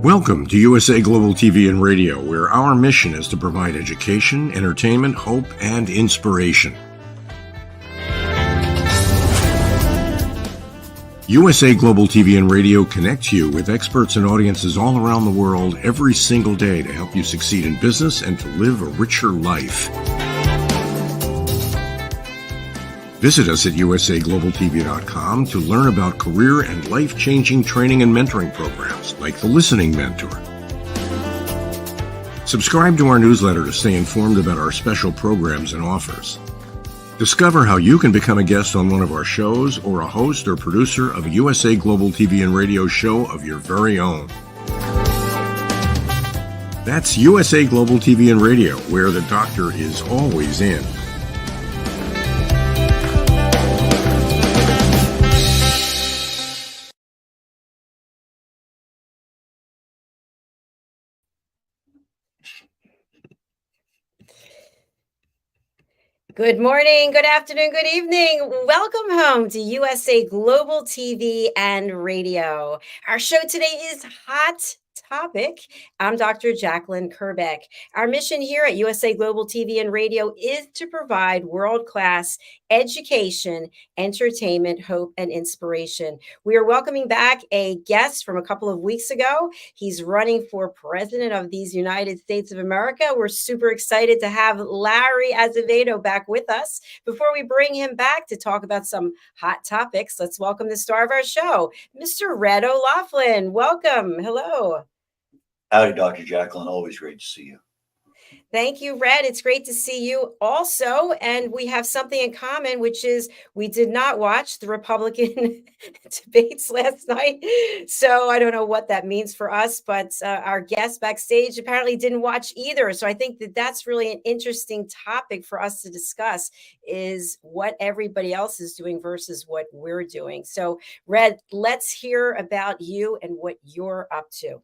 Welcome to USA Global TV and Radio, where our mission is to provide education, entertainment, hope, and inspiration. USA Global TV and Radio connects you with experts and audiences all around the world every single day to help you succeed in business and to live a richer life. Visit us at usaglobaltv.com to learn about career and life-changing training and mentoring programs like the Listening Mentor. Subscribe to our newsletter to stay informed about our special programs and offers. Discover how you can become a guest on one of our shows or a host or producer of a USA Global TV and Radio show of your very own. That's USA Global TV and Radio, where the doctor is always in. Good morning, good afternoon, good evening. Welcome home to USA Global TV and Radio. Our show today is Hot Topic. I'm Dr. Jacalyn Kerbeck. Our mission here at USA Global TV and Radio is to provide world-class education, entertainment, hope, and inspiration. We are welcoming back a guest from a couple of weeks ago. He's running for president of these United States of America. We're super excited to have Larry Azevedo back with us. Before we bring him back to talk about some hot topics, let's welcome the star of our show, Mr. Red O'Loughlin. Welcome. Hello. Howdy, Dr. Jacalyn. Always great to see you. Thank you, Red. It's great to see you also. And we have something in common, which is we did not watch the Republican debates last night. So I don't know what that means for us, but our guest backstage apparently didn't watch either. So I think that that's really an interesting topic for us to discuss, is what everybody else is doing versus what we're doing. So Red, let's hear about you and what you're up to.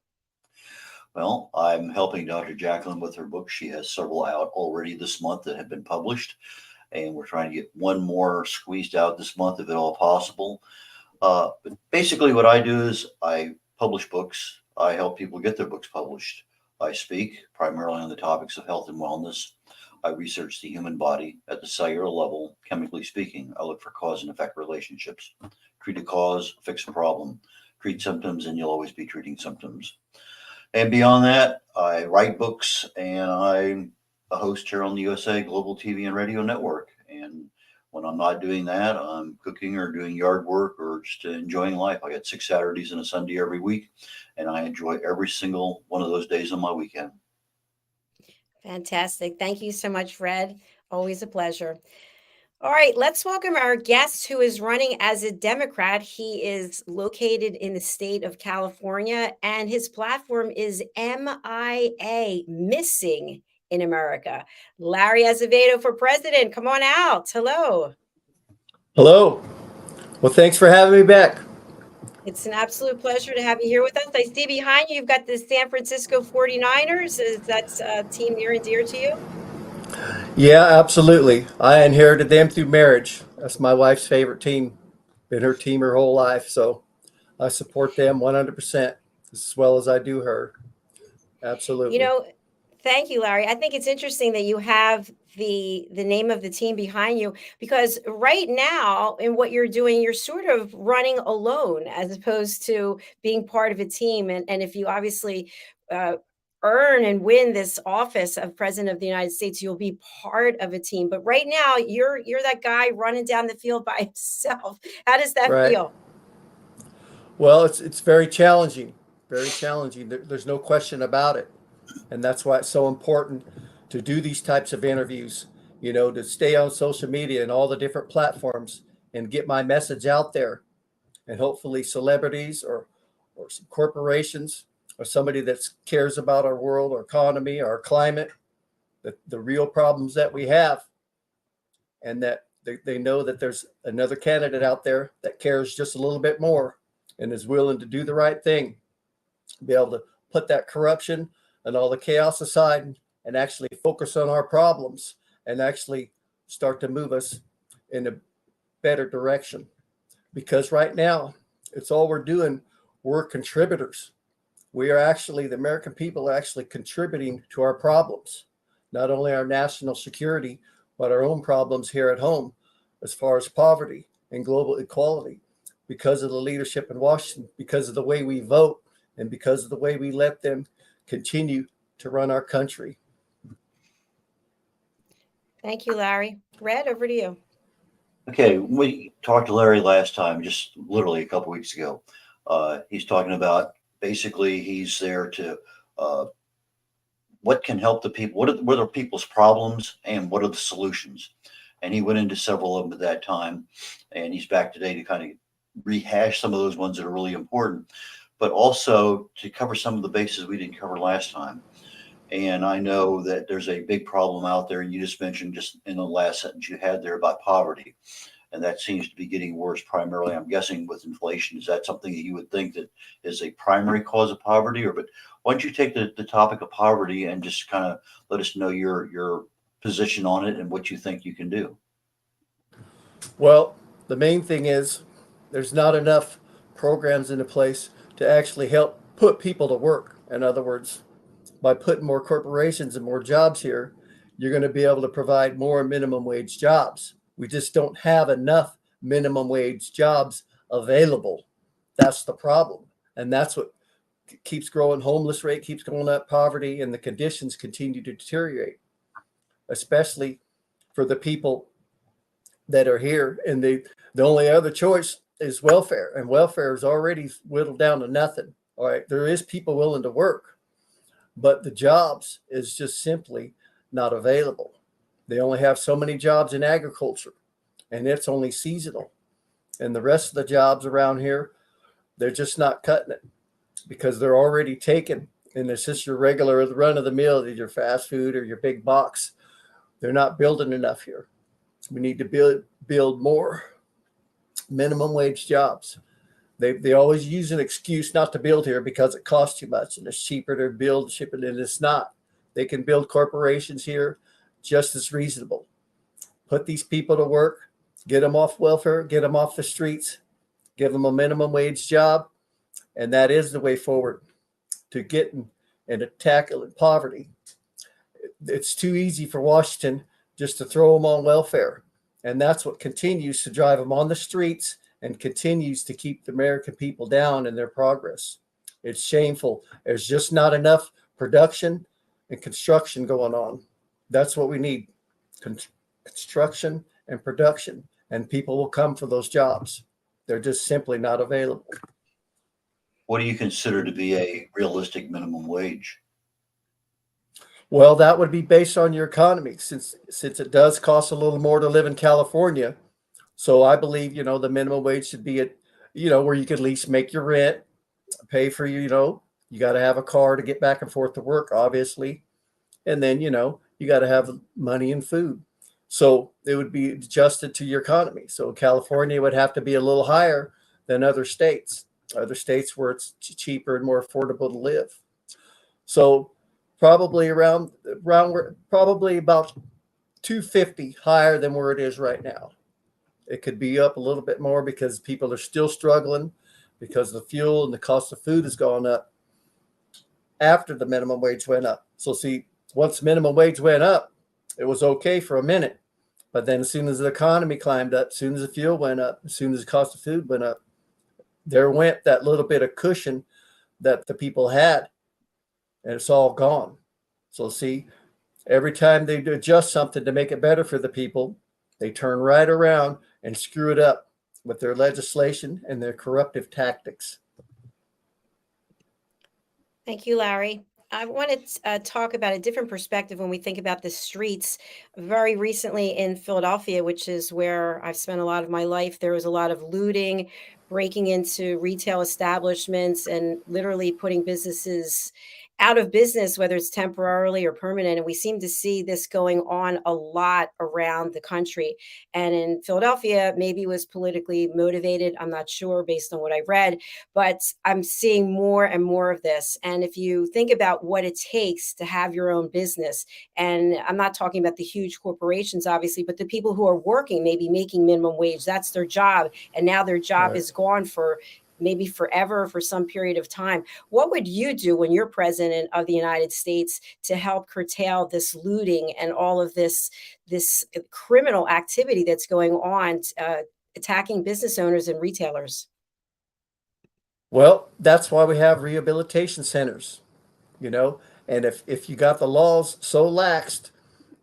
Well, I'm helping Dr. Jacalyn with her book. She has several out already this month that have been published, and we're trying to get one more squeezed out this month if at all possible. But basically what I do is I publish books. I help people get their books published. I speak primarily on the topics of health and wellness. I research the human body at the cellular level, chemically speaking. I look for cause and effect relationships. Treat a cause, fix a problem. Treat symptoms, and you'll always be treating symptoms. And beyond that, I write books, and I'm a host here on the USA Global TV and Radio Network. And when I'm not doing that, I'm cooking or doing yard work or just enjoying life. I got 6 Saturdays and a Sunday every week, and I enjoy every single one of those days on my weekend. Fantastic. Thank you so much, Fred. Always a pleasure. All right, let's welcome our guest who is running as a Democrat. He is located in the state of California, and his platform is MIA, Missing in America. Larry Azevedo for president. Come on out. Hello. Hello. Well, thanks for having me back. It's an absolute pleasure to have you here with us. I see behind you, you've got the San Francisco 49ers. Is that a team near and dear to you? Yeah, absolutely. I inherited them through marriage. That's my wife's favorite team. Been her team her whole life. So I support them 100% as well as I do her. Absolutely. You know, thank you, Larry. I think it's interesting that you have the name of the team behind you, because right now in what you're doing, you're sort of running alone as opposed to being part of a team. And if you obviously earn and win this office of president of the United States, you'll be part of a team. But right now you're that guy running down the field by himself. How does that feel? Well, it's very challenging, very challenging. There's no question about it. And that's why it's so important to do these types of interviews, you know, to stay on social media and all the different platforms and get my message out there. And hopefully celebrities or some corporations or somebody that cares about our world, our economy, our climate, the real problems that we have, and that they know that there's another candidate out there that cares just a little bit more and is willing to do the right thing, be able to put that corruption and all the chaos aside and actually focus on our problems and actually start to move us in a better direction. Because right now, it's all we're doing. We're contributors. the American people are actually contributing to our problems, not only our national security, but our own problems here at home as far as poverty and global equality because of the leadership in Washington, because of the way we vote, and because of the way we let them continue to run our country. Thank you, Larry. Red, over to you. Okay, we talked to Larry last time, just literally a couple weeks ago. He's talking about basically he's there to what can help the people, what are people's problems and what are the solutions? And he went into several of them at that time. And he's back today to kind of rehash some of those ones that are really important, but also to cover some of the bases we didn't cover last time. And I know that there's a big problem out there. And you just mentioned just in the last sentence you had there about poverty. And that seems to be getting worse primarily, I'm guessing, with inflation. Is that something that you would think that is a primary cause of poverty? But why don't you take the topic of poverty and just kind of let us know your position on it and what you think you can do? Well, the main thing is there's not enough programs into place to actually help put people to work. In other words, by putting more corporations and more jobs here, you're going to be able to provide more minimum wage jobs. We just don't have enough minimum wage jobs available. That's the problem. And that's what keeps growing. Homeless rate keeps going up, poverty, and the conditions continue to deteriorate, especially for the people that are here. And the only other choice is welfare. And welfare is already whittled down to nothing. All right. There is people willing to work, but the jobs is just simply not available. They only have so many jobs in agriculture, and it's only seasonal. And the rest of the jobs around here, they're just not cutting it because they're already taken. And it's just your regular run of the mill, your fast food or your big box. They're not building enough here. We need to build more minimum wage jobs. They always use an excuse not to build here because it costs too much and it's cheaper to build, ship it, and it's not. They can build corporations here just as reasonable. Put these people to work, get them off welfare, get them off the streets, give them a minimum wage job, and that is the way forward to getting and tackling poverty. It's too easy for Washington just to throw them on welfare, and that's what continues to drive them on the streets and continues to keep the American people down in their progress. It's shameful. There's just not enough production and construction going on. That's what we need. Construction and production, and people will come for those jobs. They're just simply not available. What do you consider to be a realistic minimum wage? Well, that would be based on your economy, since it does cost a little more to live in California. So I believe, the minimum wage should be at, where you could at least make your rent, pay for you got to have a car to get back and forth to work, obviously. And then, you got to have money and food. So it would be adjusted to your economy. So California would have to be a little higher than other states where it's cheaper and more affordable to live. So probably probably about 250 higher than where it is right now. It could be up a little bit more because people are still struggling because the fuel and the cost of food has gone up after the minimum wage went up. So see, once minimum wage went up, it was okay for a minute. But then as soon as the economy climbed up, as soon as the fuel went up, as soon as the cost of food went up, there went that little bit of cushion that the people had, and it's all gone. So see, every time they adjust something to make it better for the people, they turn right around and screw it up with their legislation and their corruptive tactics. Thank you, Larry. I want to talk about a different perspective when we think about the streets. Very recently in Philadelphia, which is where I've spent a lot of my life, there was a lot of looting, breaking into retail establishments, and literally putting businesses out of business, whether it's temporarily or permanent. And we seem to see this going on a lot around the country. And in Philadelphia, maybe it was politically motivated. I'm not sure based on what I read, but I'm seeing more and more of this. And if you think about what it takes to have your own business, and I'm not talking about the huge corporations, obviously, but the people who are working, maybe making minimum wage, that's their job. And now their job Right. is gone for maybe forever for some period of time. What would you do when you're president of the United States to help curtail this looting and all of this criminal activity that's going on, attacking business owners and retailers? Well, that's why we have rehabilitation centers, you know. And if you got the laws so laxed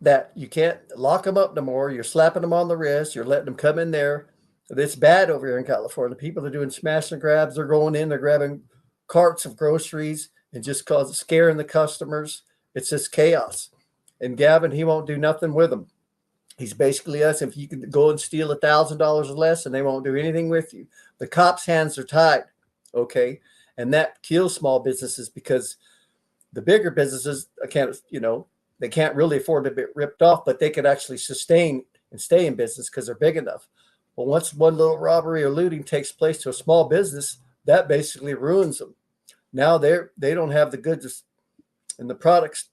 that you can't lock them up no more, you're slapping them on the wrist, you're letting them come in there. It's bad over here in California. People are doing smash and grabs. They're going in, they're grabbing carts of groceries and just scaring the customers. It's just chaos. And Gavin, he won't do nothing with them. He's basically us. If you can go and steal $1,000 or less, and they won't do anything with you. The cops' hands are tied. Okay. And that kills small businesses because the bigger businesses they can't really afford to be ripped off, but they could actually sustain and stay in business because they're big enough. But once one little robbery or looting takes place to a small business, that basically ruins them. Now they don't have the goods and the products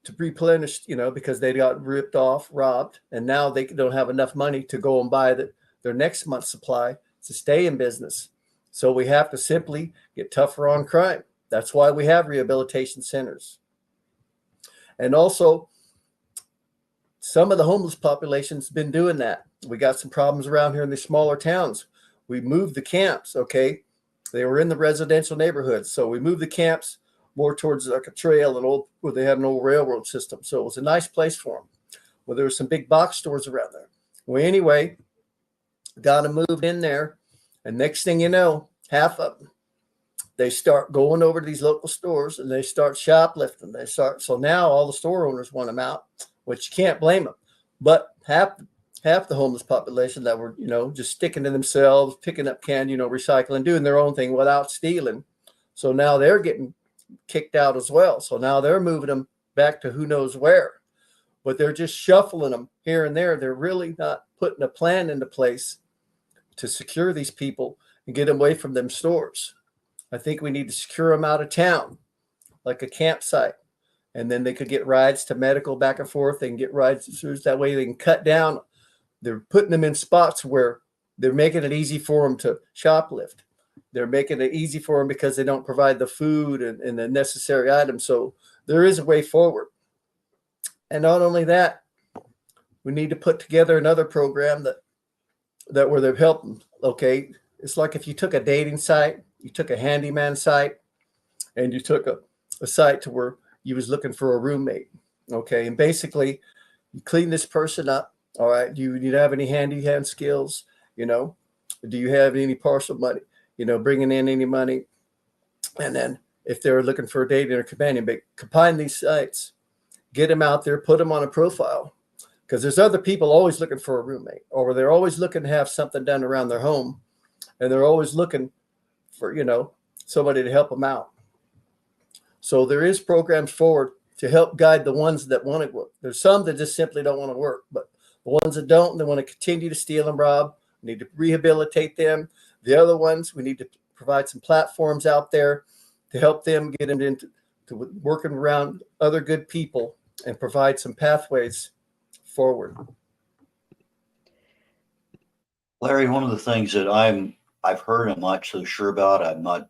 to replenish, because they got ripped off, robbed, and now they don't have enough money to go and buy their next month's supply to stay in business. So we have to simply get tougher on crime. That's why we have rehabilitation centers. And also, some of the homeless population's been doing that. We got some problems around here in the smaller towns. We moved the camps, okay? They were in the residential neighborhoods. So we moved the camps more towards like a trail where they had an old railroad system. So it was a nice place for them. Well, there were some big box stores around there. Well, anyway, got them moved in there. And next thing you know, half of them, they start going over to these local stores and they start shoplifting. So now all the store owners want them out, which you can't blame them. But half the homeless population that were, just sticking to themselves, picking up recycling, doing their own thing without stealing. So now they're getting kicked out as well. So now they're moving them back to who knows where. But they're just shuffling them here and there. They're really not putting a plan into place to secure these people and get them away from them stores. I think we need to secure them out of town, like a campsite. And then they could get rides to medical back and forth. They can get rides through. That way they can cut down. They're putting them in spots where they're making it easy for them to shoplift. They're making it easy for them because they don't provide the food and the necessary items. So there is a way forward. And not only that, we need to put together another program that where they're helping. Okay. It's like if you took a dating site, you took a handyman site, and you took a site to where you was looking for a roommate. Okay. And basically you clean this person up. All right. Do you have any handy hand skills? Do you have any partial money? Bringing in any money. And then if they're looking for a dating or companion, but combine these sites, get them out there, put them on a profile. Because there's other people always looking for a roommate, or they're always looking to have something done around their home. And they're always looking for, somebody to help them out. So there is programs forward to help guide the ones that want to work. There's some that just simply don't want to work, but the ones that don't, they want to continue to steal and rob. We need to rehabilitate them. The other ones, we need to provide some platforms out there to help them get them into working around other good people and provide some pathways forward. Larry, one of the things that I've heard, I'm not so sure about, I'm not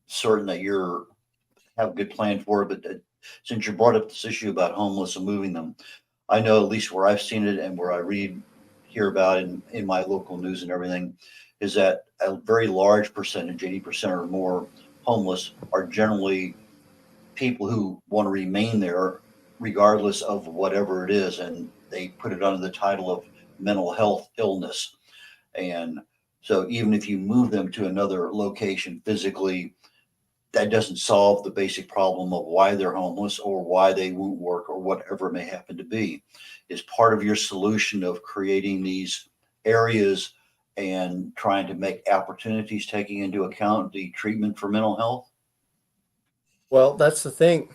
certain that you have a good plan for it, but since you brought up this issue about homeless and moving them, I know at least where I've seen it and where I hear about it in my local news and everything, is that a very large percentage, 80% or more homeless, are generally people who want to remain there regardless of whatever it is. And they put it under the title of mental health illness. And so even if you move them to another location physically, that doesn't solve the basic problem of why they're homeless or why they won't work or whatever it may happen to be. Is part of your solution of creating these areas and trying to make opportunities taking into account the treatment for mental health? Well, that's the thing.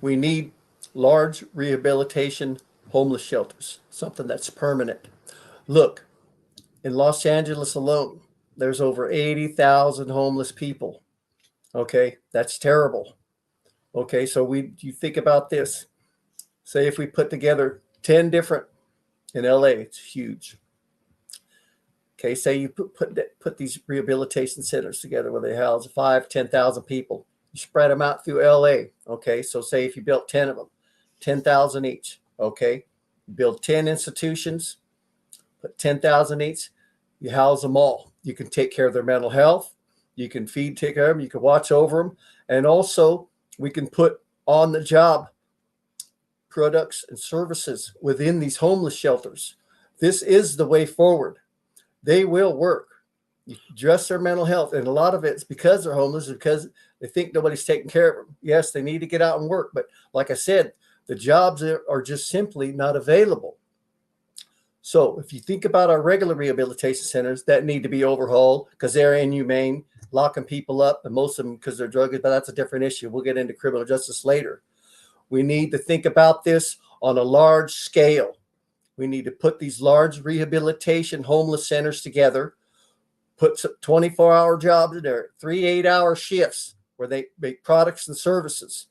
We need large rehabilitation homeless shelters, something that's permanent. Look, in Los Angeles alone, there's over 80,000 homeless people. Okay, that's terrible. Okay, so you think about this. Say if we put together 10 different, in LA, it's huge. Okay, say you put these rehabilitation centers together where they house 5,000-10,000 people. You spread them out through LA. Okay, so say if you built 10 of them, 10,000 each. Okay, you build 10 institutions, put 10,000 each. You house them all. You can take care of their mental health. You can take care of them. You can watch over them, and also we can put on the job products and services within these homeless shelters. This is the way forward. They will work. You address their mental health, and a lot of it's because they're homeless, because they think nobody's taking care of them. Yes, they need to get out and work, but like I said, the jobs are just simply not available. So if you think about our regular rehabilitation centers that need to be overhauled because they're inhumane, locking people up, and most of them because they're drug, but that's a different issue. We'll get into criminal justice later. We need to think about this on a large scale. We need to put these large rehabilitation homeless centers together, put some 24-hour jobs in there, 3 8-hour shifts where they make products and services.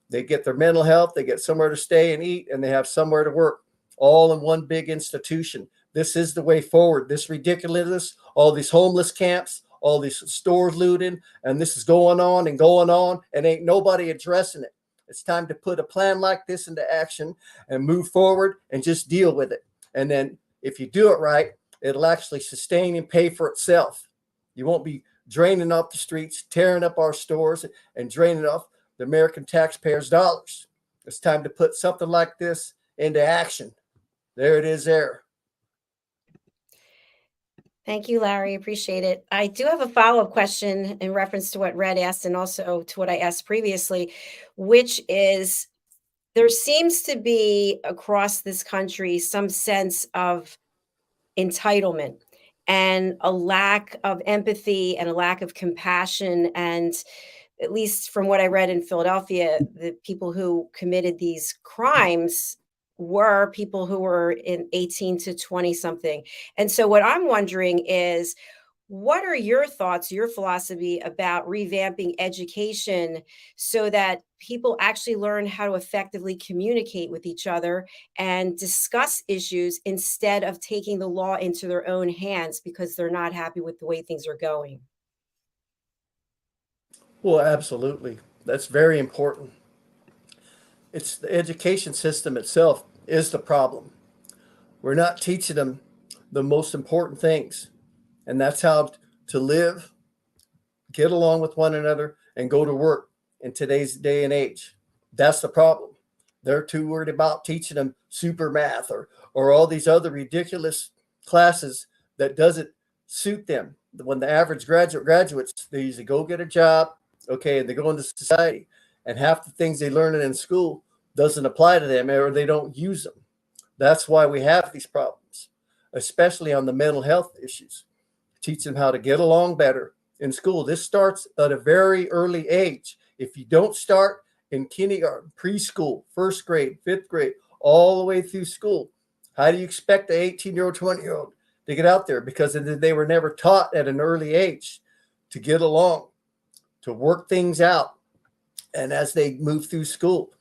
They get their mental health, they get somewhere to stay and eat, and they have somewhere to work, all in one big institution. This is the way forward. This ridiculousness, all these homeless camps, all these stores looting, and this is going on, and ain't nobody addressing it. It's time to put a plan like this into action and move forward and just deal with it. And then if you do it right, it'll actually sustain and pay for itself. You won't be draining off the streets, tearing up our stores, and draining off the American taxpayers' dollars. It's time to put something like this into action. There it is there. Thank you, Larry. Appreciate it. I do have a follow-up question in reference to what Red asked and also to what I asked previously, which is there seems to be across this country some sense of entitlement and a lack of empathy and a lack of compassion. And at least from what I read in Philadelphia, the people who committed these crimes were people who were in 18 to 20 something. And so what I'm wondering is, what are your thoughts, your philosophy about revamping education so that people actually learn how to effectively communicate with each other and discuss issues instead of taking the law into their own hands because they're not happy with the way things are going? Well, absolutely. That's very important. It's the education system itself is the problem. We're not teaching them the most important things, and that's how to live, get along with one another, and go to work in today's day and age. That's the problem. They're too worried about teaching them super math or all these other ridiculous classes that doesn't suit them. When the average graduates, they usually go get a job, okay, and they go into society, and half the things they learn in school doesn't apply to them or they don't use them. That's why we have these problems, especially on the mental health issues. Teach them how to get along better in school. This starts at a very early age. If you don't start in kindergarten, preschool, first grade, fifth grade, all the way through school, how do you expect an 18-year-old, 20-year-old to get out there? Because they were never taught at an early age to get along, to work things out. And as they move through school,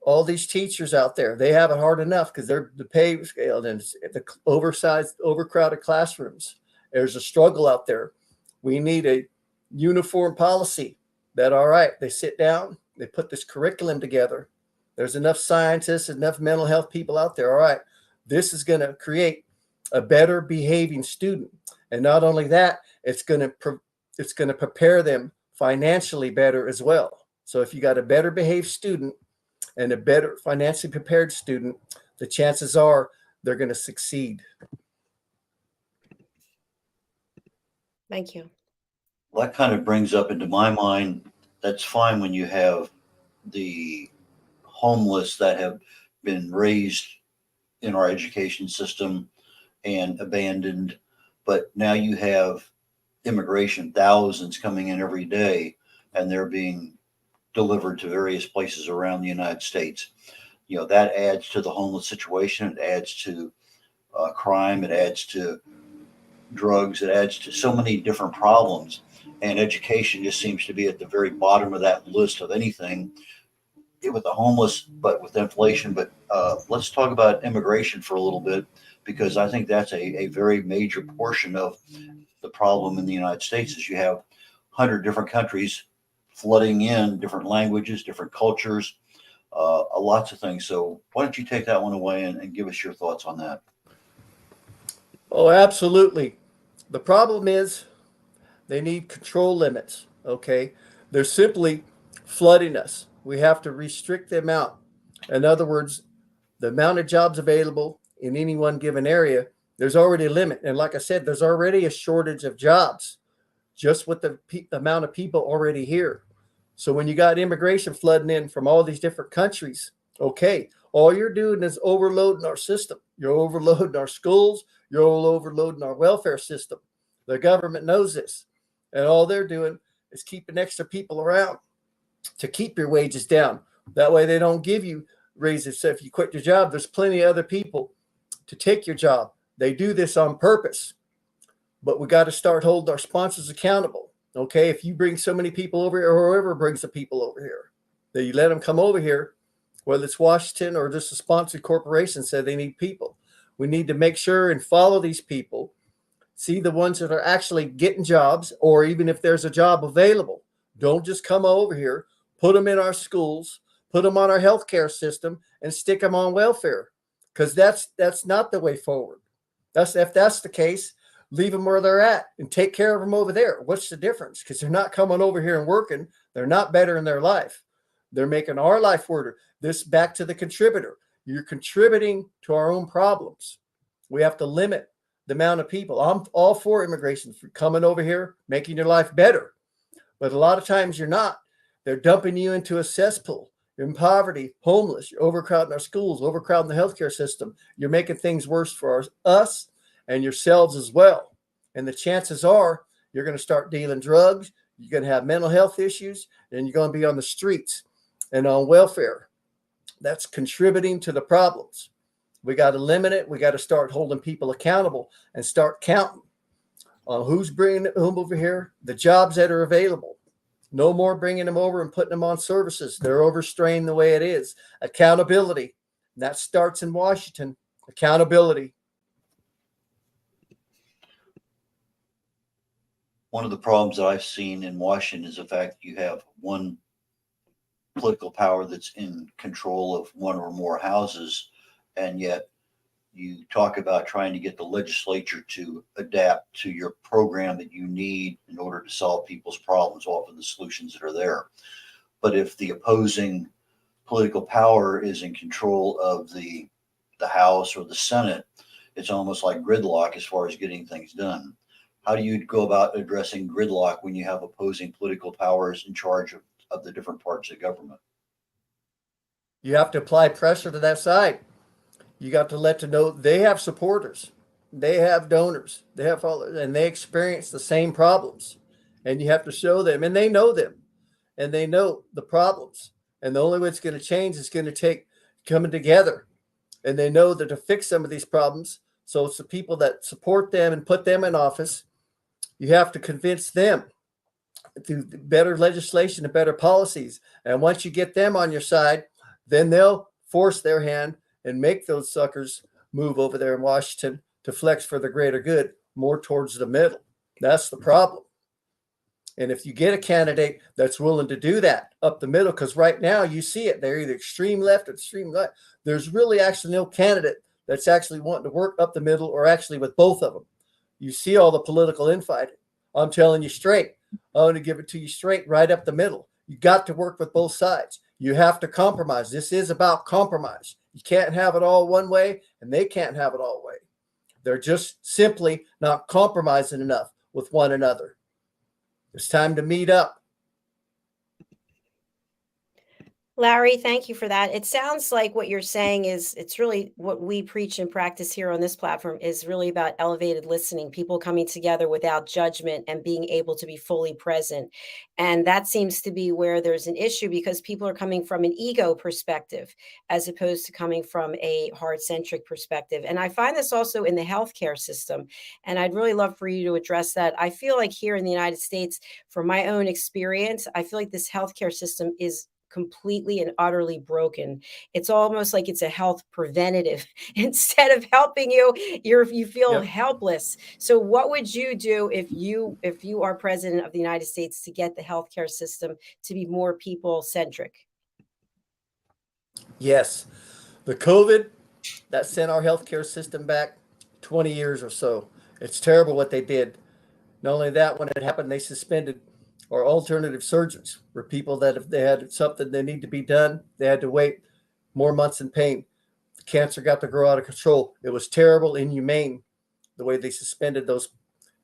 all these teachers out there, they have it hard enough because they're the pay scale and the oversized, overcrowded classrooms. There's a struggle out there. We need a uniform policy that, all right, they sit down, they put this curriculum together. There's enough scientists, enough mental health people out there. All right, this is going to create a better behaving student. And not only that, it's going to prepare them financially better as well. So if you got a better behaved student and a better financially prepared student, the chances are they're going to succeed. Thank you. Well, that kind of brings up into my mind, that's fine when you have the homeless that have been raised in our education system and abandoned, but now you have immigration, thousands coming in every day, and they're being delivered to various places around the United States. You know, that adds to the homeless situation. It adds to crime. It adds to drugs. It adds to so many different problems. And education just seems to be at the very bottom of that list of anything with the homeless, but with inflation. But let's talk about immigration for a little bit, because I think that's a very major portion of the problem in the United States. Is you have 100 different countries flooding in, different languages, different cultures, lots of things. So why don't you take that one away and give us your thoughts on that? Oh, absolutely. The problem is they need control limits. Okay. They're simply flooding us. We have to restrict them out. In other words, the amount of jobs available in any one given area, there's already a limit. And like I said, there's already a shortage of jobs just with the amount of people already here. So when you got immigration flooding in from all these different countries, okay, all you're doing is overloading our system. You're overloading our schools. You're overloading our welfare system. The government knows this. And all they're doing is keeping extra people around to keep your wages down. That way they don't give you raises. So if you quit your job, there's plenty of other people to take your job. They do this on purpose. But we got to start holding our sponsors accountable. Okay, if you bring so many people over here, or whoever brings the people over here, that you let them come over here, whether it's Washington or just a sponsored corporation said they need people. We need to make sure and follow these people, see the ones that are actually getting jobs, or even if there's a job available. Don't just come over here, put them in our schools, put them on our healthcare system, and stick them on welfare, because that's not the way forward. If that's the case, leave them where they're at and take care of them over there. What's the difference? Because they're not coming over here and working. They're not better in their life. They're making our life harder. This back to the contributor. You're contributing to our own problems. We have to limit the amount of people. I'm all for immigration, for coming over here, making your life better. But a lot of times you're not. They're dumping you into a cesspool. You're in poverty, homeless. You're overcrowding our schools, overcrowding the healthcare system. You're making things worse for us and yourselves as well. And the chances are you're going to start dealing drugs. You're going to have mental health issues, and you're going to be on the streets and on welfare. That's contributing to the problems. We got to limit it. We got to start holding people accountable and start counting on who's bringing whom over here, the jobs that are available. No more bringing them over and putting them on services. They're overstrained the way it is. Accountability. And that starts in Washington. Accountability. One of the problems that I've seen in Washington is the fact that you have one political power that's in control of one or more houses, and yet you talk about trying to get the legislature to adapt to your program that you need in order to solve people's problems, often the solutions that are there. But if the opposing political power is in control of the House or the Senate, it's almost like gridlock as far as getting things done. How do you go about addressing gridlock when you have opposing political powers in charge of the different parts of government? You have to apply pressure to that side. You got to let them know they have supporters, they have donors, they have followers, and they experience the same problems. And you have to show them, and they know them, and they know the problems. And the only way it's going to change is going to take coming together. And they know that to fix some of these problems, so it's the people that support them and put them in office. You have to convince them through better legislation and better policies. And once you get them on your side, then they'll force their hand and make those suckers move over there in Washington to flex for the greater good, more towards the middle. That's the problem. And if you get a candidate that's willing to do that up the middle, because right now you see it, they're either extreme left or extreme right. There's really actually no candidate that's actually wanting to work up the middle or actually with both of them. You see all the political infighting. I'm telling you straight. I'm going to give it to you straight, right up the middle. You got to work with both sides. You have to compromise. This is about compromise. You can't have it all one way, and they can't have it all way. They're just simply not compromising enough with one another. It's time to meet up. Larry, thank you for that. It sounds like what you're saying is it's really what we preach and practice here on this platform is really about elevated listening, people coming together without judgment and being able to be fully present. And that seems to be where there's an issue because people are coming from an ego perspective as opposed to coming from a heart-centric perspective. And I find this also in the healthcare system. And I'd really love for you to address that. I feel like here in the United States, from my own experience, I feel like this healthcare system is completely and utterly broken. It's almost like it's a health preventative. Instead of helping you, you feel Yep. helpless. So what would you do if you are president of the United States to get the healthcare system to be more people centric? Yes. The COVID that sent our healthcare system back 20 years or so. It's terrible what they did. Not only that, when it happened, they suspended our alternative surgeries where people that if they had something they need to be done, they had to wait more months in pain. The cancer got to grow out of control. It was terrible, inhumane, the way they suspended those.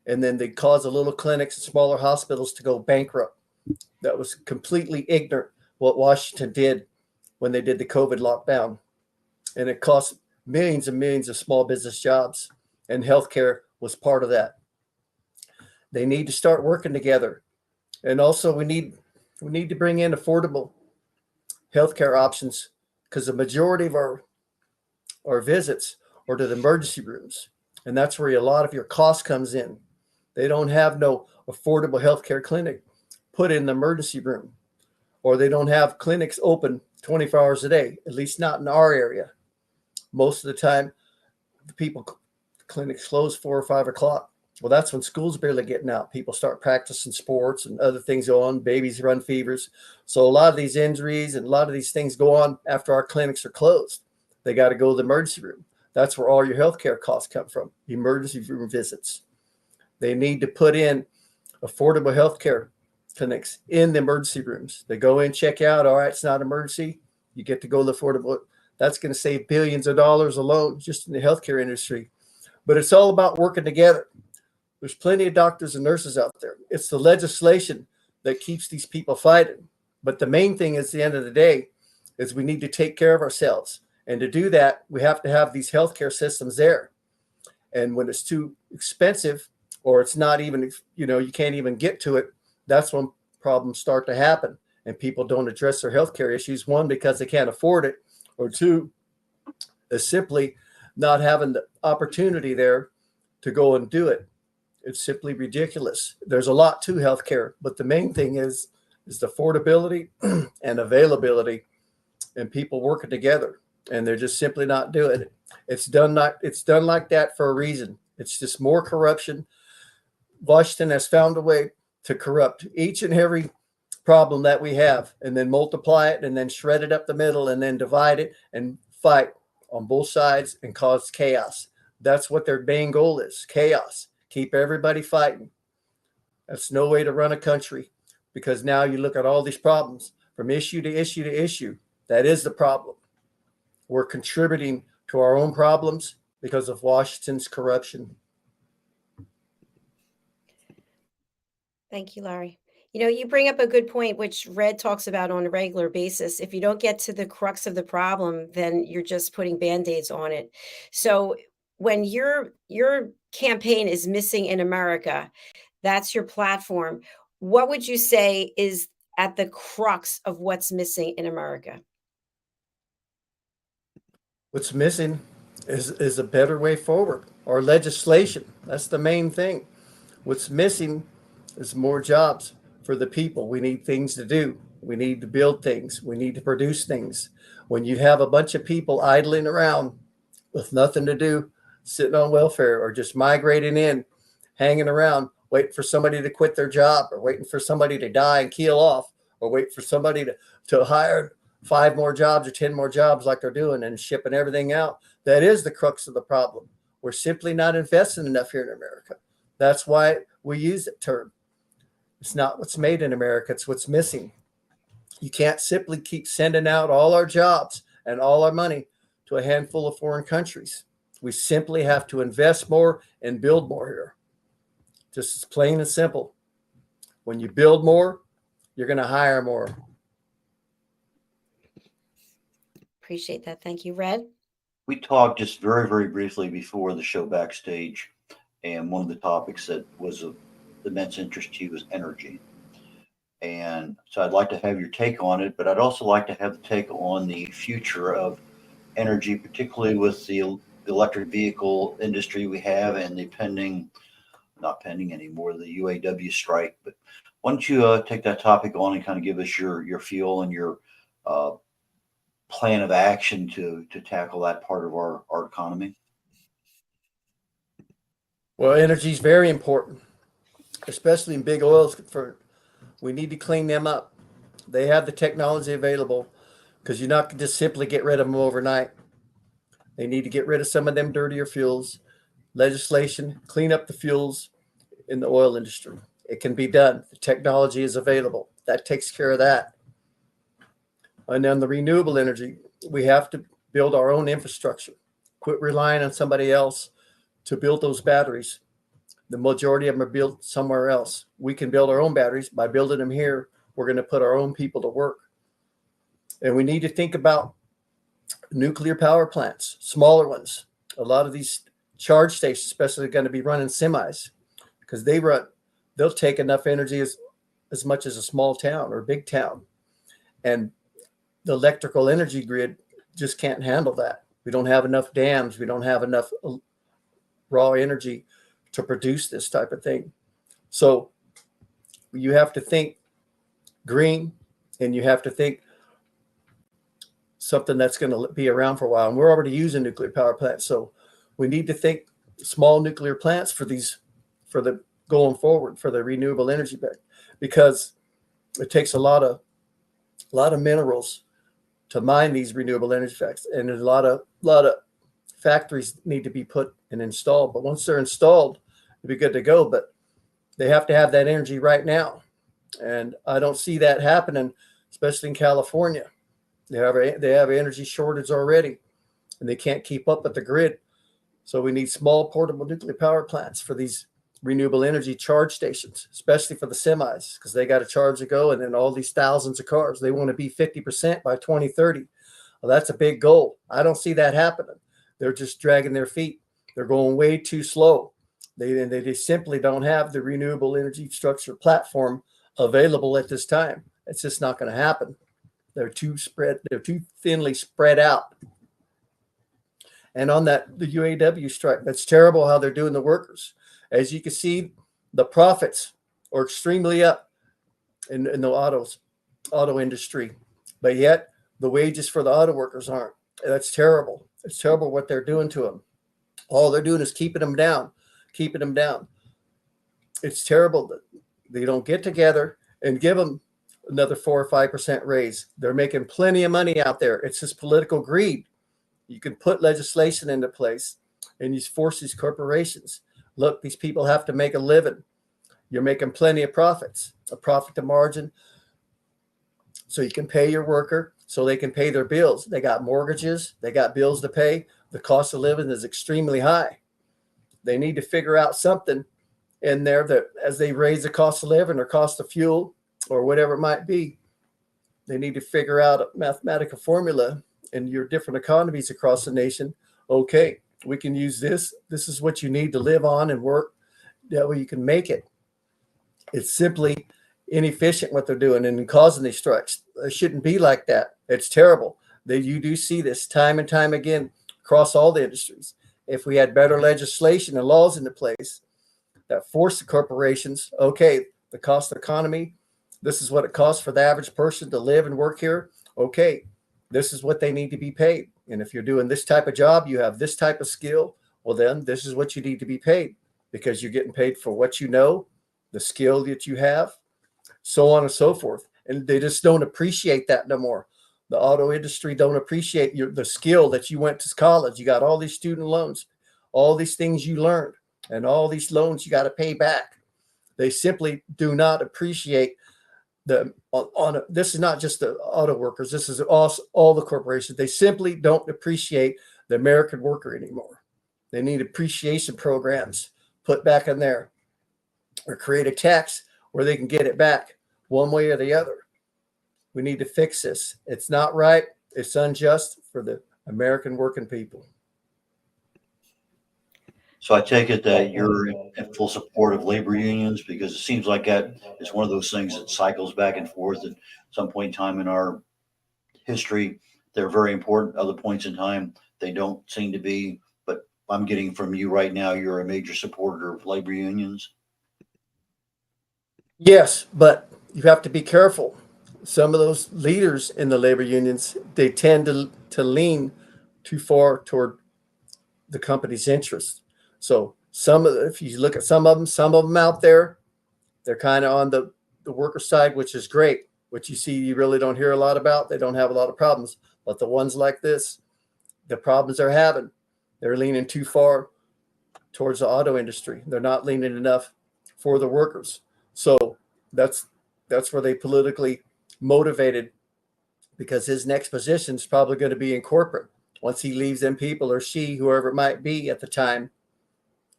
And then they caused the little clinics and smaller hospitals to go bankrupt. That was completely ignorant what Washington did when they did the COVID lockdown. And it cost millions and millions of small business jobs. And healthcare was part of that. They need to start working together. And also we need to bring in affordable healthcare options because the majority of our visits are to the emergency rooms. And that's where a lot of your cost comes in. They don't have no affordable healthcare clinic put in the emergency room, or they don't have clinics open 24 hours a day, at least not in our area. Most of the time, the clinics close 4 or 5 o'clock. Well, that's when school's barely getting out. People start practicing sports and other things go on. Babies run fevers. So a lot of these injuries and a lot of these things go on after our clinics are closed. They got to go to the emergency room. That's where all your healthcare costs come from, emergency room visits. They need to put in affordable healthcare clinics in the emergency rooms. They go in, check out. All right, it's not emergency. You get to go to the affordable. That's going to save billions of dollars alone just in the healthcare industry. But it's all about working together. There's plenty of doctors and nurses out there. It's the legislation that keeps these people fighting. But the main thing is, at the end of the day, is we need to take care of ourselves. And to do that, we have to have these healthcare systems there. And when it's too expensive, or it's not even, you can't even get to it, that's when problems start to happen. And people don't address their healthcare issues. One, because they can't afford it, or two, is simply not having the opportunity there to go and do it. It's simply ridiculous. There's a lot to healthcare, but the main thing is the affordability and availability, and people working together. And they're just simply not doing it. It's done like that for a reason. It's just more corruption. Washington has found a way to corrupt each and every problem that we have, and then multiply it, and then shred it up the middle, and then divide it and fight on both sides and cause chaos. That's what their main goal is: chaos. Keep everybody fighting. That's no way to run a country, because now you look at all these problems from issue to issue to issue. That is the problem. We're contributing to our own problems because of Washington's corruption. Thank you, Larry. You bring up a good point, which Red talks about on a regular basis. If you don't get to the crux of the problem, then you're just putting Band-Aids on it. So when your campaign is missing in America, that's your platform. What would you say is at the crux of what's missing in America? What's missing is a better way forward, or legislation. That's the main thing. What's missing is more jobs for the people. We need things to do. We need to build things. We need to produce things. When you have a bunch of people idling around with nothing to do, sitting on welfare, or just migrating in, hanging around, waiting for somebody to quit their job, or waiting for somebody to die and keel off, or wait for somebody to hire 5 more jobs or 10 more jobs like they're doing and shipping everything out. That is the crux of the problem. We're simply not investing enough here in America. That's why we use that term. It's not what's made in America, it's what's missing. You can't simply keep sending out all our jobs and all our money to a handful of foreign countries. We simply have to invest more and build more here. Just as plain and simple. When you build more, you're going to hire more. Appreciate that. Thank you, Red. We talked just very, very briefly before the show backstage, and one of the topics that was of immense interest to you was energy. And so I'd like to have your take on it, but I'd also like to have the take on the future of energy, particularly with the electric vehicle industry we have and the not pending anymore, the UAW strike. But why don't you take that topic on and kind of give us your feel and your plan of action to tackle that part of our economy? Well, energy is very important, especially in big oils. We need to clean them up. They have the technology available because you're not going to just simply get rid of them overnight. They need to get rid of some of them dirtier fuels. Legislation, clean up the fuels in the oil industry. It can be done. The technology is available. That takes care of that. And then the renewable energy, we have to build our own infrastructure. Quit relying on somebody else to build those batteries. The majority of them are built somewhere else. We can build our own batteries. By building them here, we're going to put our own people to work. And we need to think about nuclear power plants, smaller ones. A lot of these charge stations, especially, are going to be running semis because they'll take enough energy as much as a small town or a big town. And the electrical energy grid just can't handle that. We don't have enough dams. We don't have enough raw energy to produce this type of thing. So you have to think green, and you have to think something that's going to be around for a while. And we're already using nuclear power plants. So we need to think small nuclear plants for the going forward for the renewable energy bank, because it takes a lot of minerals to mine these renewable energy facts, and there's a lot of factories need to be put and installed. But once they're installed, it'll be good to go. But they have to have that energy right now, and I don't see that happening, especially in California. They have energy shortage already, and they can't keep up with the grid. So we need small portable nuclear power plants for these renewable energy charge stations, especially for the semis, because they got a charge to go, and then all these thousands of cars. They want to be 50% by 2030. Well, that's a big goal. I don't see that happening. They're just dragging their feet. They're going way too slow. They simply don't have the renewable energy structure platform available at this time. It's just not going to happen. They're too thinly spread out. And on the UAW strike, that's terrible how they're doing the workers. As you can see, the profits are extremely up in the auto industry, but yet the wages for the auto workers aren't. That's terrible. It's terrible what they're doing to them. All they're doing is keeping them down. It's terrible that they don't get together and give them another 4 or 5% raise. They're making plenty of money out there. It's just political greed. You can put legislation into place and you force these corporations. Look, these people have to make a living. You're making plenty of profits, a profit to margin, so you can pay your worker, so they can pay their bills. They got mortgages, they got bills to pay. The cost of living is extremely high. They need to figure out something in there that as they raise the cost of living or cost of fuel or whatever it might be, they need to figure out a mathematical formula in your different economies across the nation. Okay, we can use this. This is what you need to live on and work. That way you can make it. It's simply inefficient what they're doing and causing these strikes. It shouldn't be like that. It's terrible. You do see this time and time again across all the industries. If we had better legislation and laws into place that force the corporations, okay, the cost of the economy, this is what it costs for the average person to live and work here. Okay, this is what they need to be paid. And if you're doing this type of job, you have this type of skill, well, then this is what you need to be paid, because you're getting paid for what you know, the skill that you have, so on and so forth. And they just don't appreciate that no more. The auto industry don't appreciate the skill that you went to college. You got all these student loans, all these things you learned, and all these loans you got to pay back. They simply do not appreciate this is not just the auto workers. This is all the corporations. They simply don't appreciate the American worker anymore. They need appreciation programs put back in there, or create a tax where they can get it back one way or the other. We need to fix this. It's not right. It's unjust for the American working people. So I take it that you're in full support of labor unions, because it seems like that is one of those things that cycles back and forth. At some point in time in our history, they're very important. Other points in time, they don't seem to be. But I'm getting from you right now, you're a major supporter of labor unions. Yes, but you have to be careful. some of those leaders in the labor unions, they tend to lean too far toward the company's interest. So if you look at some of them out there, they're kind of on the worker side, which is great. What you see, you really don't hear a lot about. They don't have a lot of problems. But the ones like this, the problems they're having, they're leaning too far towards the auto industry. They're not leaning enough for the workers. So that's where they politically motivated, because his next position is probably going to be in corporate. Once he leaves them people, or she, whoever it might be at the time,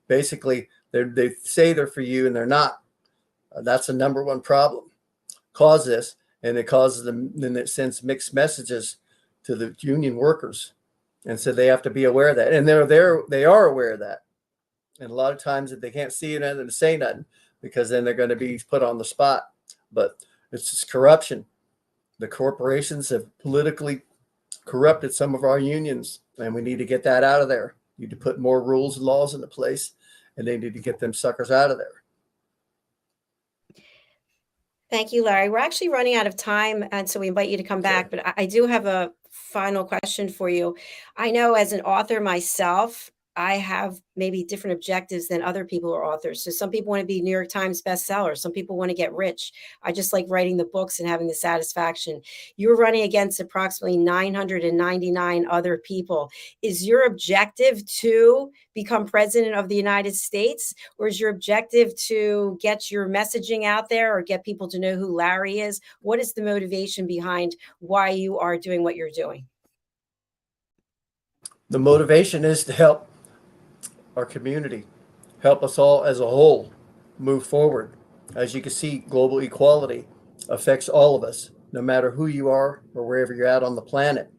basically they say they're for you and they're not. That's the number one problem. Cause this, and it causes them, then it sends mixed messages to the union workers. And so they have to be aware of that. And they are aware of that. And a lot of times that they can't see it and say nothing, because then they're going to be put on the spot. But it's just corruption. The corporations have politically corrupted some of our unions, and we need to get that out of there. We need to put more rules and laws into place, and they need to get them suckers out of there. Thank you, Larry. We're actually running out of time, and so we invite you to come back. But I do have a final question for you. I know as an author myself, I have maybe different objectives than other people who are authors. So some people want to be New York Times bestseller. Some people want to get rich. I just like writing the books and having the satisfaction. You're running against approximately 999 other people. Is your objective to become president of the United States, or is your objective to get your messaging out there or get people to know who Larry is? What is the motivation behind why you are doing what you're doing? The motivation is to help our community, help us all as a whole move forward. As you can see, global equality affects all of us, no matter who you are or wherever you're at on the planet.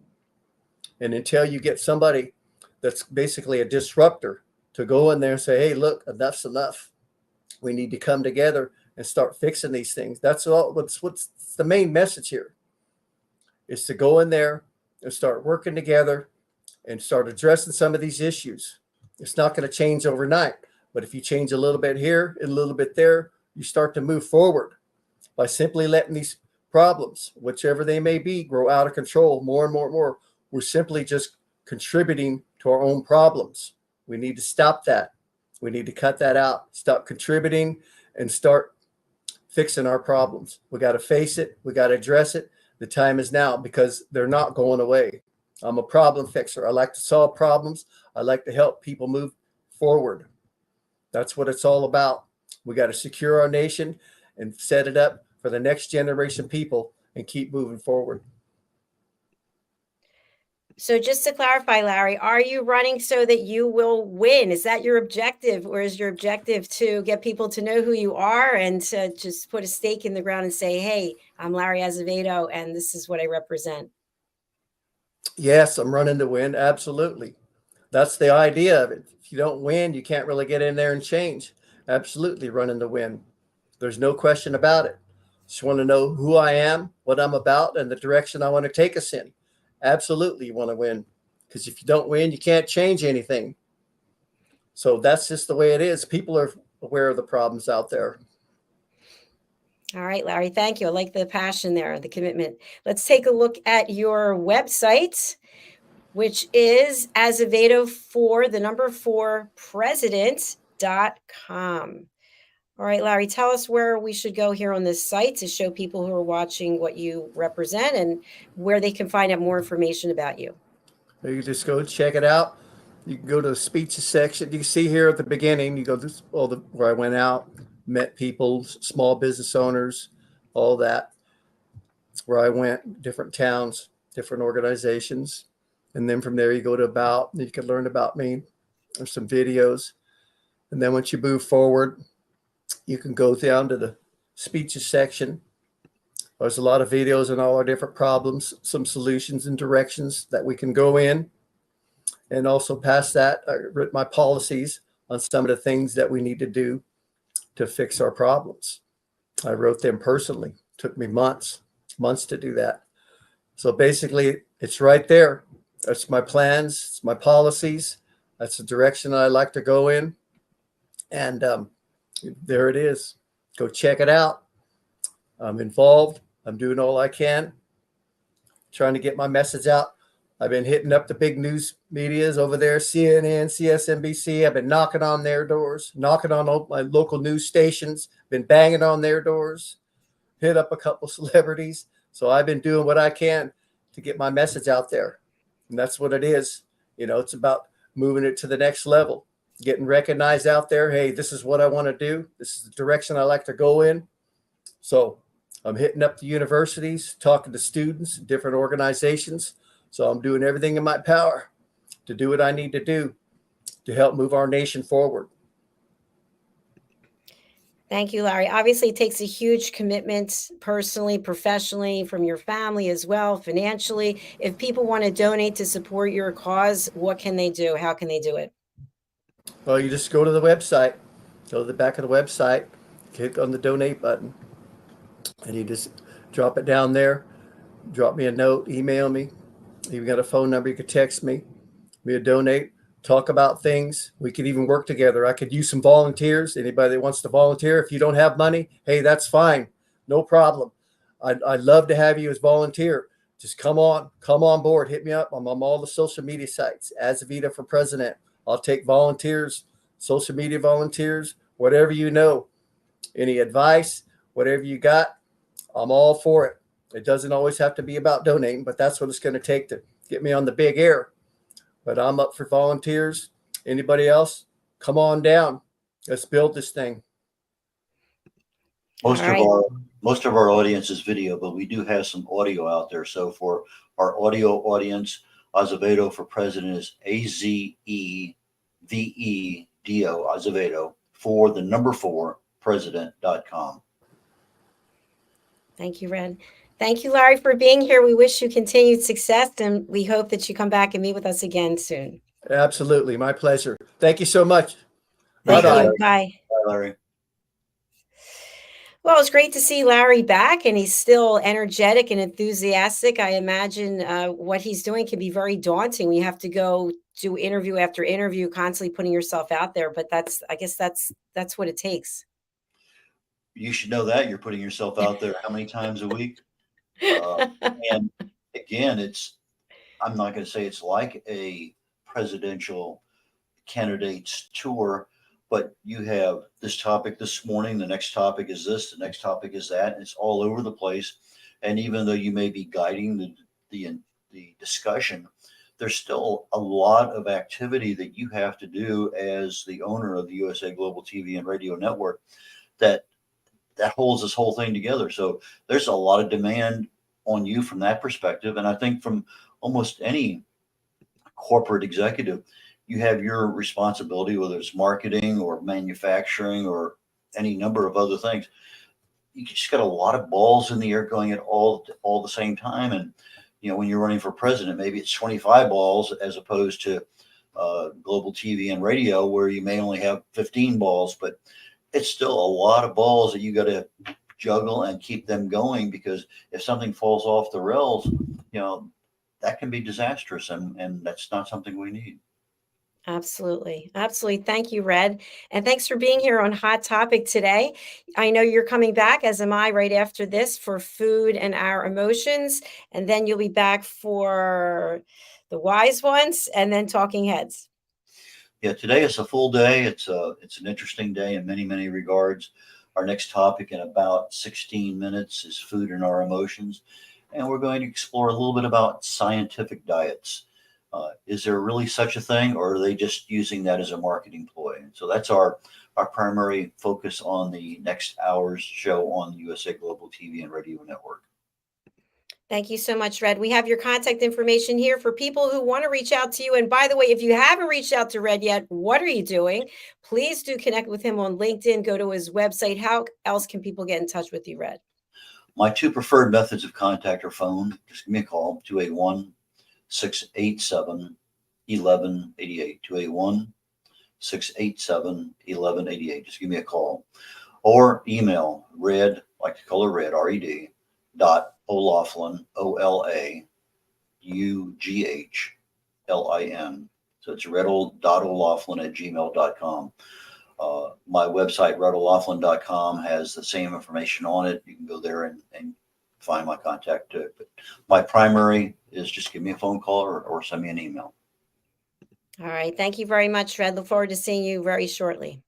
And until you get somebody that's basically a disruptor to go in there and say, hey, look, enough's enough. We need to come together and start fixing these things. That's all. What's the main message here is to go in there and start working together and start addressing some of these issues. It's not going to change overnight, but if you change a little bit here and a little bit there, you start to move forward by simply letting these problems, whichever they may be, grow out of control more and more and more. We're simply just contributing to our own problems. We need to stop that. We need to cut that out, stop contributing, and start fixing our problems. We got to face it. We got to address it. The time is now, because they're not going away. I'm a problem fixer. I like to solve problems. I like to help people move forward. That's what it's all about. We got to secure our nation and set it up for the next generation people and keep moving forward. So just to clarify, Larry, are you running so that you will win? Is that your objective, or is your objective to get people to know who you are and to just put a stake in the ground and say, hey, I'm Larry Azevedo and this is what I represent? Yes, I'm running to win. Absolutely. That's the idea of it. If you don't win, you can't really get in there and change. Absolutely running to win. There's no question about it. Just want to know who I am, what I'm about, and the direction I want to take us in. Absolutely, you want to win, because if you don't win, you can't change anything. So that's just the way it is. People are aware of the problems out there. All right, Larry, thank you. I like the passion there, the commitment. Let's take a look at your website, which is Azevedo 4 president.com. All right, Larry, tell us where we should go here on this site to show people who are watching what you represent and where they can find out more information about you. You just go check it out. You can go to the speeches section. You can see here at the beginning, you go to where I went out, met people, small business owners, all that. It's where I went, different towns, different organizations. And then from there, you go to about, you can learn about me. There's some videos. And then once you move forward, you can go down to the speeches section. There's a lot of videos on all our different problems, some solutions and directions that we can go in. And also past that, I wrote my policies on some of the things that we need to do to fix our problems. I wrote them personally. It took me months to do that. So basically, it's right there. That's my plans, it's my policies. That's the direction that I like to go in. And there it is. Go check it out. I'm involved. I'm doing all I can, trying to get my message out. I've been hitting up the big news medias over there, CNN, CSNBC. I've been knocking on their doors, knocking on my local news stations, been banging on their doors, hit up a couple celebrities. So I've been doing what I can to get my message out there. And that's what it is. It's about moving it to the next level, getting recognized out there. Hey, this is what I want to do. This is the direction I like to go in. So I'm hitting up the universities, talking to students, different organizations. So I'm doing everything in my power to do what I need to do to help move our nation forward. Thank you, Larry. Obviously, it takes a huge commitment personally, professionally, from your family as well, financially. If people want to donate to support your cause, what can they do? How can they do it? Well, you just go to the website, go to the back of the website, click on the donate button, and you just drop it down there. Drop me a note, email me. You've got a phone number, you could text me a donate, talk about things. We could even work together. I could use some volunteers. Anybody that wants to volunteer, if you don't have money, hey, that's fine. No problem. I'd love to have you as volunteer. Just come on board. Hit me up. I'm on all the social media sites. Azevedo for president. I'll take volunteers, social media volunteers, whatever you know. Any advice, whatever you got, I'm all for it. It doesn't always have to be about donating, but that's what it's going to take to get me on the big air. But I'm up for volunteers. Anybody else? Come on down. Let's build this thing. Most of our audience is video, but we do have some audio out there. So for our audio audience, Azevedo for president is Azevedo, Azevedo, for the number 4 president.com. Thank you, Red. Thank you, Larry, for being here. We wish you continued success, and we hope that you come back and meet with us again soon. Absolutely. My pleasure. Thank you so much. Thank Bye-bye. you. Bye. Bye, Larry. Well, it's great to see Larry back, and he's still energetic and enthusiastic. I imagine what he's doing can be very daunting. We have to go do interview after interview, constantly putting yourself out there. But I guess that's what it takes. You should know that you're putting yourself out there how many times a week? And again, I'm not going to say it's like a presidential candidates tour, but you have this topic this morning, the next topic is this, the next topic is that, and it's all over the place. And even though you may be guiding the discussion, there's still a lot of activity that you have to do as the owner of the USA Global TV and Radio Network that holds this whole thing together. So there's a lot of demand on you from that perspective. And I think from almost any corporate executive, you have your responsibility, whether it's marketing or manufacturing or any number of other things. You just got a lot of balls in the air going at all the same time. And, when you're running for president, maybe it's 25 balls as opposed to global TV and radio, where you may only have 15 balls, but it's still a lot of balls that you got to juggle and keep them going, because if something falls off the rails, that can be disastrous, and that's not something we need. Absolutely. Absolutely. Thank you, Red. And thanks for being here on Hot Topic today. I know you're coming back, as am I, right after this for Food and Our Emotions. And then you'll be back for The Wise Ones and then Talking Heads. Yeah, today is a full day. It's an interesting day in many, many regards. Our next topic in about 16 minutes is Food and Our Emotions. And we're going to explore a little bit about scientific diets. Is there really such a thing, or are they just using that as a marketing ploy? So that's our primary focus on the next hour's show on the USA Global TV and Radio Network. Thank you so much, Red. We have your contact information here for people who want to reach out to you. And by the way, if you haven't reached out to Red yet, what are you doing? Please do connect with him on LinkedIn. Go to his website. How else can people get in touch with you, Red? My 2 preferred methods of contact are phone. Just give me a call, 281-687-1188, 281-687-1188. Just give me a call. Or email red, like the color red, R-E-D, .O'Laughlin, OLAUGHLIN. So it's redol.O'Laughlin@gmail.com. My website, redolaughlin.com, has the same information on it. You can go there and find my contact too. But my primary is just give me a phone call or send me an email. All right. Thank you very much, Fred. Look forward to seeing you very shortly.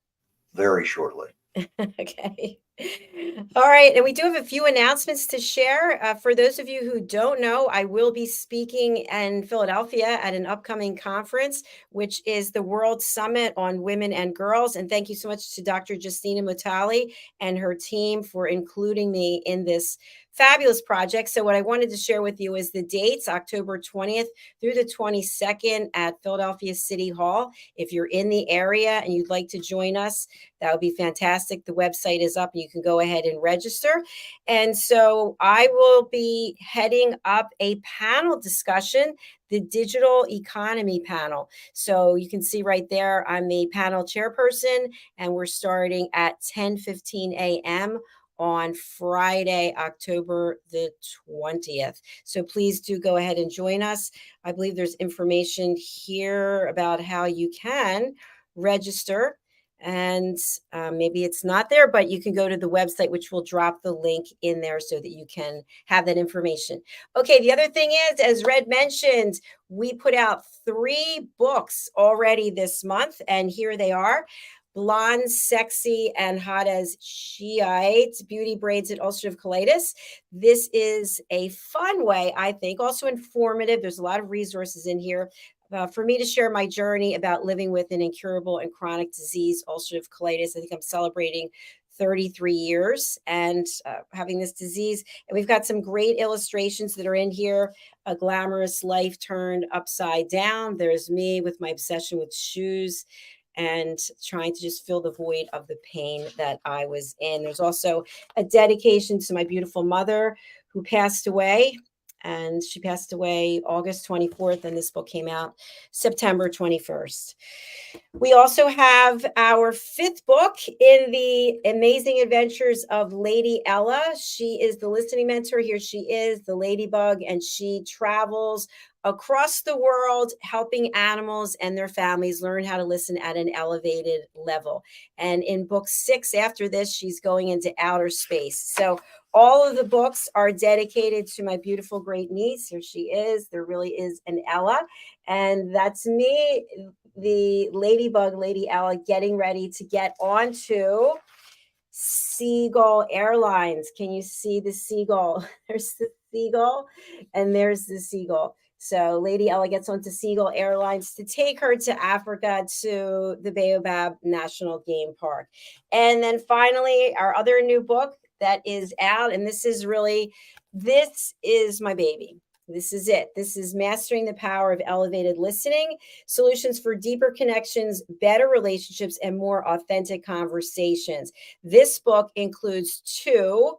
Very shortly. Okay. All right. And we do have a few announcements to share. For those of you who don't know, I will be speaking in Philadelphia at an upcoming conference, which is the World Summit on Women and Girls. And thank you so much to Dr. Justina Mutali and her team for including me in this fabulous project. So what I wanted to share with you is the dates, October 20th through the 22nd at Philadelphia City Hall. If you're in the area and you'd like to join us, that would be fantastic. The website is up and you can go ahead and register. And so I will be heading up a panel discussion, the digital economy panel. So you can see right there, I'm the panel chairperson, and we're starting at 10:15 a.m. on Friday, October the 20th. So please do go ahead and join us. I believe there's information here about how you can register. And maybe it's not there, but you can go to the website, which will drop the link in there so that you can have that information. Okay, the other thing is, as Red mentioned, we put out 3 books already this month, and here they are. Blonde, Sexy, and Hot as Shiite, Beauty, Braids, and Ulcerative Colitis. This is a fun way, I think, also informative. There's a lot of resources in here for me to share my journey about living with an incurable and chronic disease, ulcerative colitis. I think I'm celebrating 33 years and having this disease. And we've got some great illustrations that are in here. A glamorous life turned upside down. There's me with my obsession with shoes and trying to just fill the void of the pain that I was in. There's also a dedication to my beautiful mother who passed away. And she passed away August 24th, and this book came out September 21st. We also have our 5th book in the amazing adventures of Lady Ella. She is the listening mentor. Here she is, the ladybug, and she travels across the world helping animals and their families learn how to listen at an elevated level. And in book 6 after this, she's going into outer space. So all of the books are dedicated to my beautiful great niece. Here she is. There really is an Ella. And that's me, the ladybug, Lady Ella, getting ready to get onto Seagull Airlines. Can you see the seagull? There's the seagull and there's the seagull. So Lady Ella gets onto Seagull Airlines to take her to Africa to the Baobab National Game Park. And then finally, our other new book that is out, and this is my baby. This is it. This is Mastering the Power of Elevated Listening, Solutions for Deeper Connections, Better Relationships, and More Authentic Conversations. This book includes 2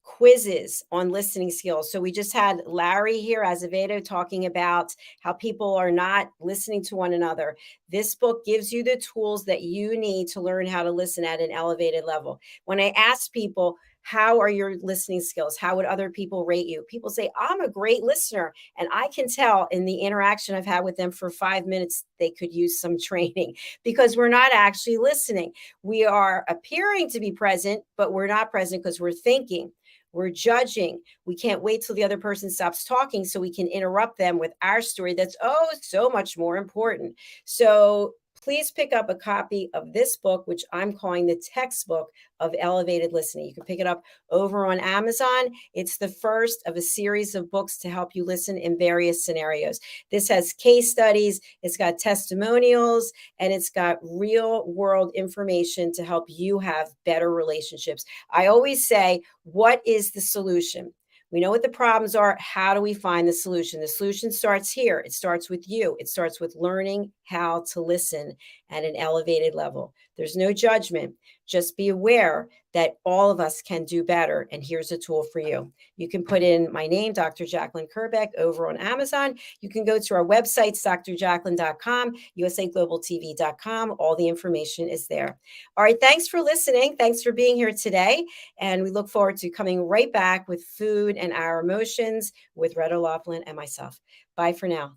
quizzes on listening skills. So we just had Larry here, Azevedo, talking about how people are not listening to one another. This book gives you the tools that you need to learn how to listen at an elevated level. When I ask people, how are your listening skills? How would other people rate you? People say, I'm a great listener. And I can tell in the interaction I've had with them for 5 minutes, they could use some training because we're not actually listening. We are appearing to be present, but we're not present because we're thinking. We're judging. We can't wait till the other person stops talking so we can interrupt them with our story that's, so much more important. So please pick up a copy of this book, which I'm calling the textbook of elevated listening. You can pick it up over on Amazon. It's the first of a series of books to help you listen in various scenarios. This has case studies, it's got testimonials, and it's got real world information to help you have better relationships. I always say, what is the solution? We know what the problems are. How do we find the solution? The solution starts here. It starts with you. It starts with learning how to listen at an elevated level. There's no judgment. Just be aware that all of us can do better. And here's a tool for you. You can put in my name, Dr. Jacalyn Kerbeck, over on Amazon. You can go to our websites, drjacalyn.com, usaglobaltv.com. All the information is there. All right. Thanks for listening. Thanks for being here today. And we look forward to coming right back with food and our emotions with Red O'Loughlin and myself. Bye for now.